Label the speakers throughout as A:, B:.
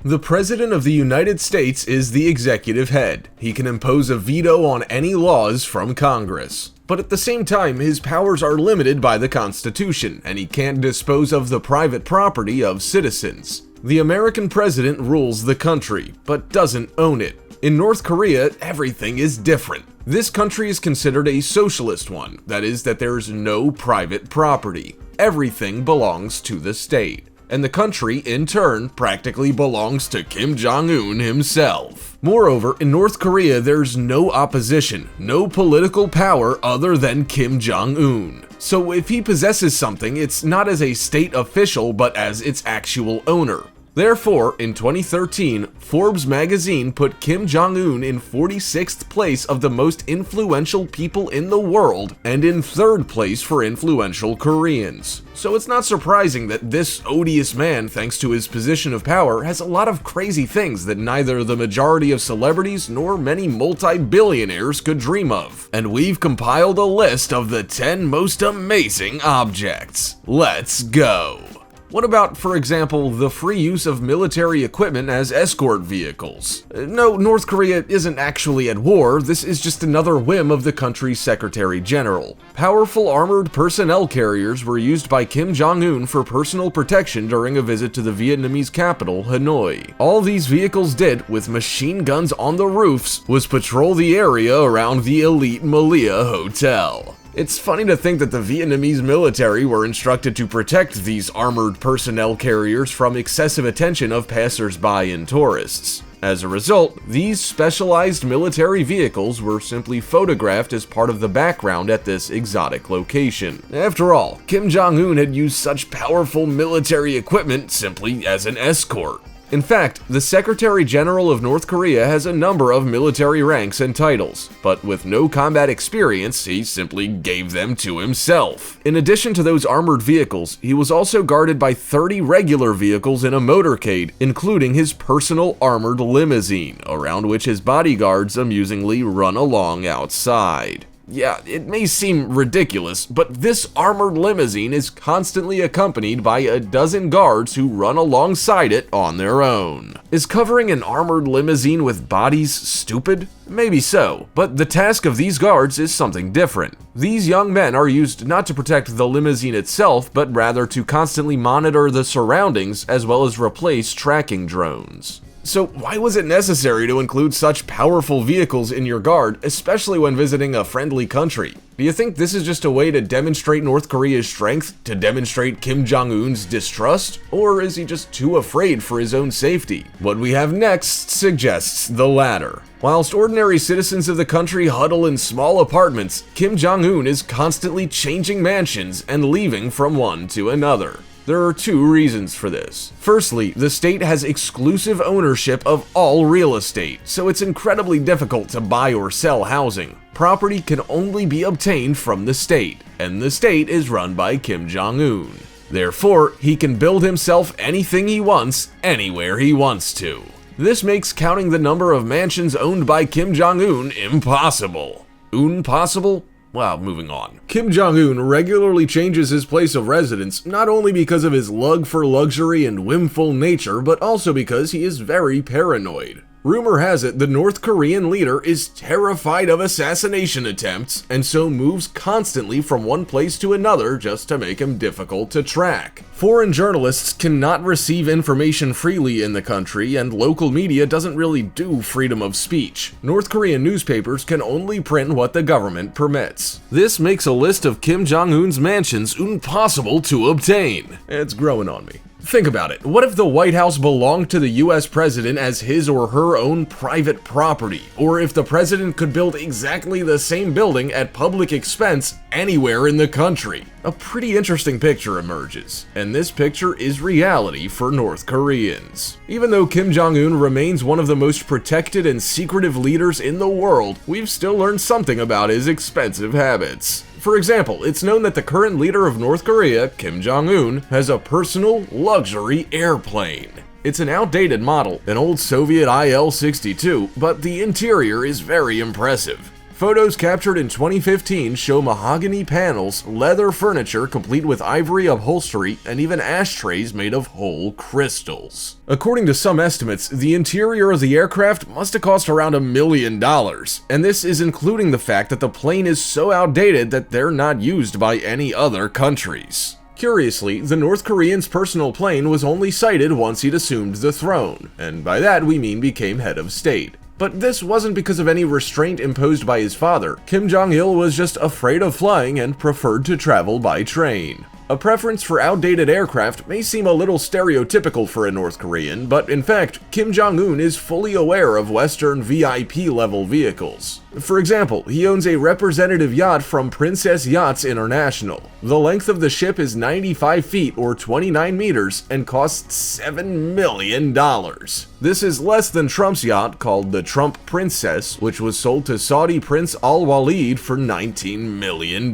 A: The President of the United States is the executive head. He can impose a veto on any laws from Congress. But at the same time, his powers are limited by the Constitution, and he can't dispose of the private property of citizens. The American president rules the country, but doesn't own it. In North Korea, everything is different. This country is considered a socialist one, that is, that there's no private property. Everything belongs to the state. And the country, in turn, practically belongs to Kim Jong-un himself. Moreover, in North Korea, there's no opposition, no political power other than Kim Jong-un. So if he possesses something, it's not as a state official, but as its actual owner. Therefore, in 2013, Forbes magazine put Kim Jong-un in 46th place of the most influential people in the world and in 3rd place for influential Koreans. So it's not surprising that this odious man, thanks to his position of power, has a lot of crazy things that neither the majority of celebrities nor many multi-billionaires could dream of. And we've compiled a list of the 10 most amazing objects. Let's go! What about, for example, the free use of military equipment as escort vehicles? No, North Korea isn't actually at war, this is just another whim of the country's Secretary General. Powerful armored personnel carriers were used by Kim Jong-un for personal protection during a visit to the Vietnamese capital, Hanoi. All these vehicles did, with machine guns on the roofs, was patrol the area around the elite Malia Hotel. It's funny to think that the Vietnamese military were instructed to protect these armored personnel carriers from excessive attention of passers-by and tourists. As a result, these specialized military vehicles were simply photographed as part of the background at this exotic location. After all, Kim Jong-un had used such powerful military equipment simply as an escort. In fact, the Secretary General of North Korea has a number of military ranks and titles, but with no combat experience, he simply gave them to himself. In addition to those armored vehicles, he was also guarded by 30 regular vehicles in a motorcade, including his personal armored limousine, around which his bodyguards amusingly run along outside. Yeah, it may seem ridiculous, but this armored limousine is constantly accompanied by a dozen guards who run alongside it on their own. Is covering an armored limousine with bodies stupid? Maybe so, but the task of these guards is something different. These young men are used not to protect the limousine itself, but rather to constantly monitor the surroundings as well as replace tracking drones. So why was it necessary to include such powerful vehicles in your guard, especially when visiting a friendly country? Do you think this is just a way to demonstrate North Korea's strength, to demonstrate Kim Jong-un's distrust? Or is he just too afraid for his own safety? What we have next suggests the latter. Whilst ordinary citizens of the country huddle in small apartments, Kim Jong-un is constantly changing mansions and leaving from one to another. There are 2 reasons for this. Firstly, the state has exclusive ownership of all real estate, so it's incredibly difficult to buy or sell housing. Property can only be obtained from the state, and the state is run by Kim Jong-un. Therefore, he can build himself anything he wants, anywhere he wants to. This makes counting the number of mansions owned by Kim Jong-un impossible. Impossible? Well, moving on. Kim Jong-un regularly changes his place of residence, not only because of his love for luxury and whimful nature, but also because he is very paranoid. Rumor has it the North Korean leader is terrified of assassination attempts, and so moves constantly from one place to another just to make him difficult to track. Foreign journalists cannot receive information freely in the country, and local media doesn't really do freedom of speech. North Korean newspapers can only print what the government permits. This makes a list of Kim Jong-un's mansions impossible to obtain. It's growing on me. Think about it. What if the White House belonged to the US president as his or her own private property? Or if the president could build exactly the same building at public expense anywhere in the country? A pretty interesting picture emerges, and this picture is reality for North Koreans. Even though Kim Jong-un remains one of the most protected and secretive leaders in the world, we've still learned something about his expensive habits. For example, it's known that the current leader of North Korea, Kim Jong-un, has a personal luxury airplane. It's an outdated model, an old Soviet IL-62, but the interior is very impressive. Photos captured in 2015 show mahogany panels, leather furniture complete with ivory upholstery, and even ashtrays made of whole crystals. According to some estimates, the interior of the aircraft must have cost around $1 million, and this is including the fact that the plane is so outdated that they're not used by any other countries. Curiously, the North Korean's personal plane was only sighted once he'd assumed the throne, and by that we mean became head of state. But this wasn't because of any restraint imposed by his father. Kim Jong-il was just afraid of flying and preferred to travel by train. A preference for outdated aircraft may seem a little stereotypical for a North Korean, but in fact, Kim Jong-un is fully aware of Western VIP-level vehicles. For example, he owns a representative yacht from Princess Yachts International. The length of the ship is 95 feet or 29 meters and costs $7 million. This is less than Trump's yacht called the Trump Princess, which was sold to Saudi Prince Al Walid for $19 million.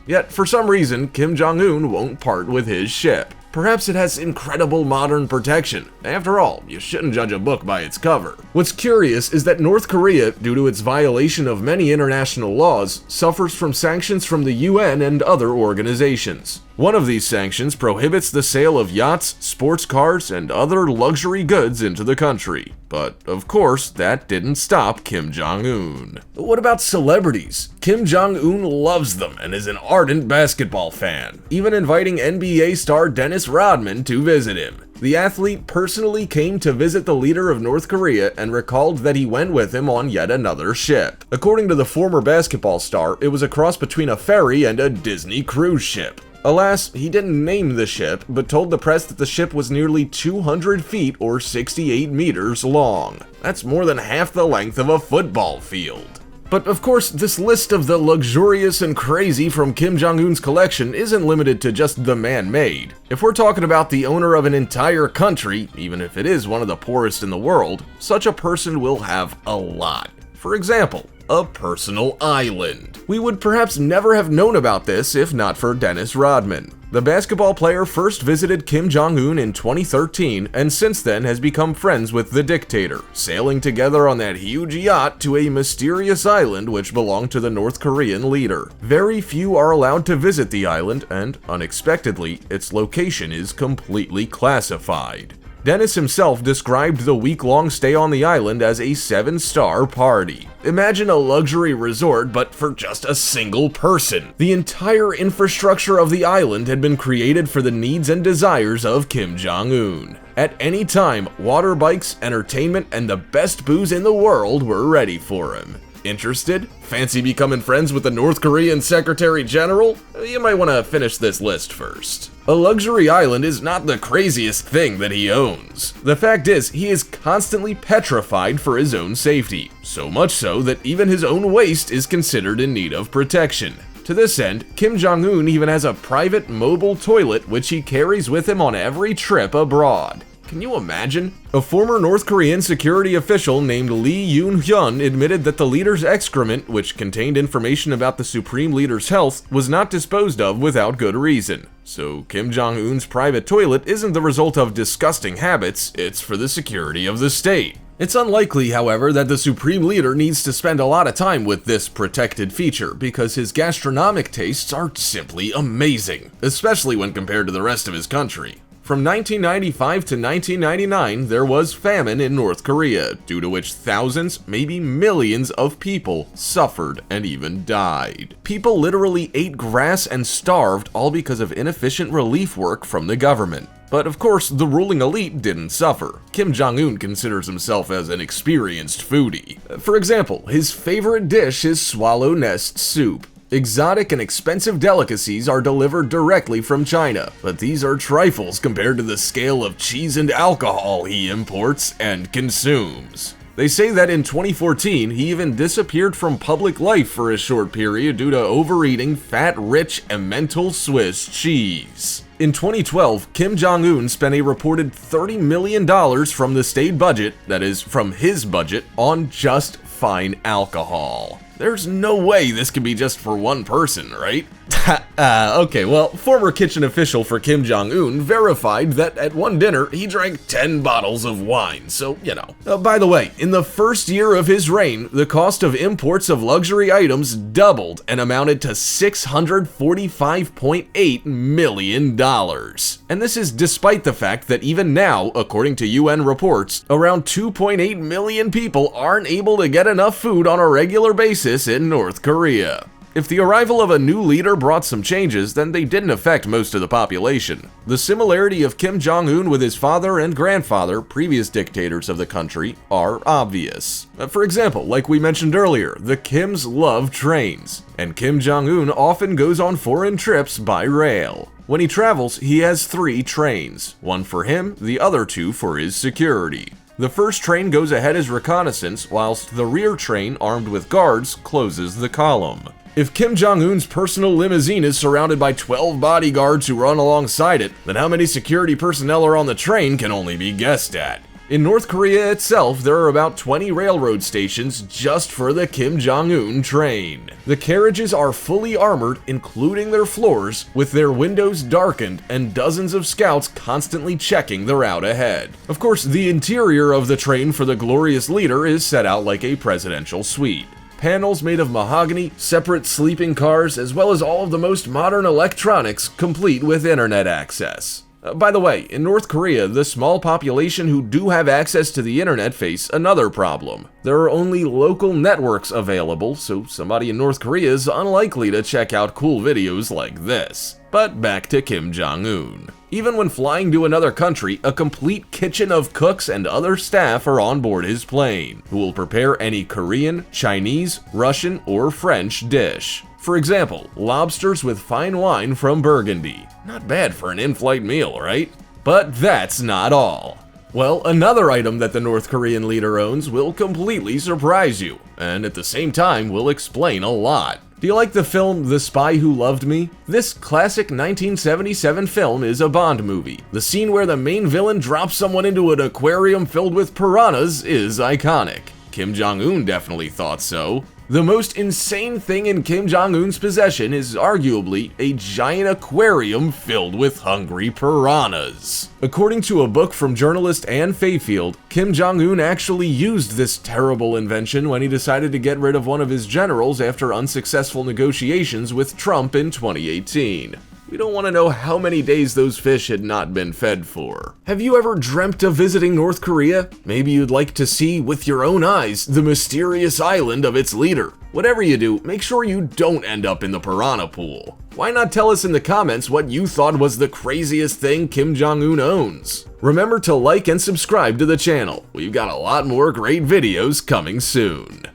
A: Yet, for some reason, Kim Jong-un won't part with his ship. Perhaps it has incredible modern protection. After all, you shouldn't judge a book by its cover. What's curious is that North Korea, due to its violation of many international laws, suffers from sanctions from the UN and other organizations. One of these sanctions prohibits the sale of yachts, sports cars, and other luxury goods into the country. But, of course, that didn't stop Kim Jong-un. What about celebrities? Kim Jong-un loves them and is an ardent basketball fan, even inviting NBA star Dennis Rodman to visit him. The athlete personally came to visit the leader of North Korea and recalled that he went with him on yet another ship. According to the former basketball star, it was a cross between a ferry and a Disney cruise ship. Alas, he didn't name the ship, but told the press that the ship was nearly 200 feet or 68 meters long. That's more than half the length of a football field. But of course, this list of the luxurious and crazy from Kim Jong-un's collection isn't limited to just the man-made. If we're talking about the owner of an entire country, even if it is one of the poorest in the world, such a person will have a lot. For example, a personal island. We would perhaps never have known about this if not for Dennis Rodman. The basketball player first visited Kim Jong-un in 2013 and since then has become friends with the dictator, sailing together on that huge yacht to a mysterious island which belonged to the North Korean leader. Very few are allowed to visit the island and, unexpectedly, its location is completely classified. Dennis himself described the week-long stay on the island as a 7-star party. Imagine a luxury resort, but for just a single person. The entire infrastructure of the island had been created for the needs and desires of Kim Jong-un. At any time, water bikes, entertainment, and the best booze in the world were ready for him. Interested? Fancy becoming friends with the North Korean Secretary General? You might want to finish this list first. A luxury island is not the craziest thing that he owns. The fact is, he is constantly petrified for his own safety, so much so that even his own waist is considered in need of protection. To this end, Kim Jong-un even has a private mobile toilet which he carries with him on every trip abroad. Can you imagine? A former North Korean security official named Lee Yoon-hyun admitted that the leader's excrement, which contained information about the supreme leader's health, was not disposed of without good reason. So Kim Jong-un's private toilet isn't the result of disgusting habits, it's for the security of the state. It's unlikely, however, that the supreme leader needs to spend a lot of time with this protected feature because his gastronomic tastes are simply amazing, especially when compared to the rest of his country. From 1995 to 1999, there was famine in North Korea, due to which thousands, maybe millions of people suffered and even died. People literally ate grass and starved, all because of inefficient relief work from the government. But of course, the ruling elite didn't suffer. Kim Jong-un considers himself as an experienced foodie. For example, his favorite dish is swallow nest soup. Exotic and expensive delicacies are delivered directly from China, but these are trifles compared to the scale of cheese and alcohol he imports and consumes. They say that in 2014, he even disappeared from public life for a short period due to overeating fat-rich Emmental Swiss cheese. In 2012, Kim Jong-un spent a reported $30 million from the state budget, that is, from his budget, on just fine alcohol. There's no way this could be just for one person, right? Okay, well, former kitchen official for Kim Jong-un verified that at one dinner he drank 10 bottles of wine, so, you know. By the way, in the first year of his reign, the cost of imports of luxury items doubled and amounted to $645.8 million. And this is despite the fact that even now, according to UN reports, around 2.8 million people aren't able to get enough food on a regular basis in North Korea. If the arrival of a new leader brought some changes, then they didn't affect most of the population. The similarity of Kim Jong-un with his father and grandfather, previous dictators of the country, are obvious. For example, like we mentioned earlier, the Kims love trains, and Kim Jong-un often goes on foreign trips by rail. When he travels, he has 3 trains, one for him, the other 2 for his security. The first train goes ahead as reconnaissance, whilst the rear train, armed with guards, closes the column. If Kim Jong-un's personal limousine is surrounded by 12 bodyguards who run alongside it, then how many security personnel are on the train can only be guessed at. In North Korea itself, there are about 20 railroad stations just for the Kim Jong-un train. The carriages are fully armored, including their floors, with their windows darkened and dozens of scouts constantly checking the route ahead. Of course, the interior of the train for the glorious leader is set out like a presidential suite. Panels made of mahogany, separate sleeping cars, as well as all of the most modern electronics, complete with internet access. By the way, in North Korea, the small population who do have access to the internet face another problem. There are only local networks available, so somebody in North Korea is unlikely to check out cool videos like this. But back to Kim Jong-un. Even when flying to another country, a complete kitchen of cooks and other staff are on board his plane, who will prepare any Korean, Chinese, Russian, or French dish. For example, lobsters with fine wine from Burgundy. Not bad for an in-flight meal, right? But that's not all. Well, another item that the North Korean leader owns will completely surprise you, and at the same time will explain a lot. Do you like the film The Spy Who Loved Me? This classic 1977 film is a Bond movie. The scene where the main villain drops someone into an aquarium filled with piranhas is iconic. Kim Jong-un definitely thought so. The most insane thing in Kim Jong-un's possession is arguably a giant aquarium filled with hungry piranhas. According to a book from journalist Anne Fayfield, Kim Jong-un actually used this terrible invention when he decided to get rid of one of his generals after unsuccessful negotiations with Trump in 2018. We don't want to know how many days those fish had not been fed for. Have you ever dreamt of visiting North Korea? Maybe you'd like to see with your own eyes the mysterious island of its leader. Whatever you do, make sure you don't end up in the piranha pool. Why not tell us in the comments what you thought was the craziest thing Kim Jong-un owns? Remember to like and subscribe to the channel. We've got a lot more great videos coming soon.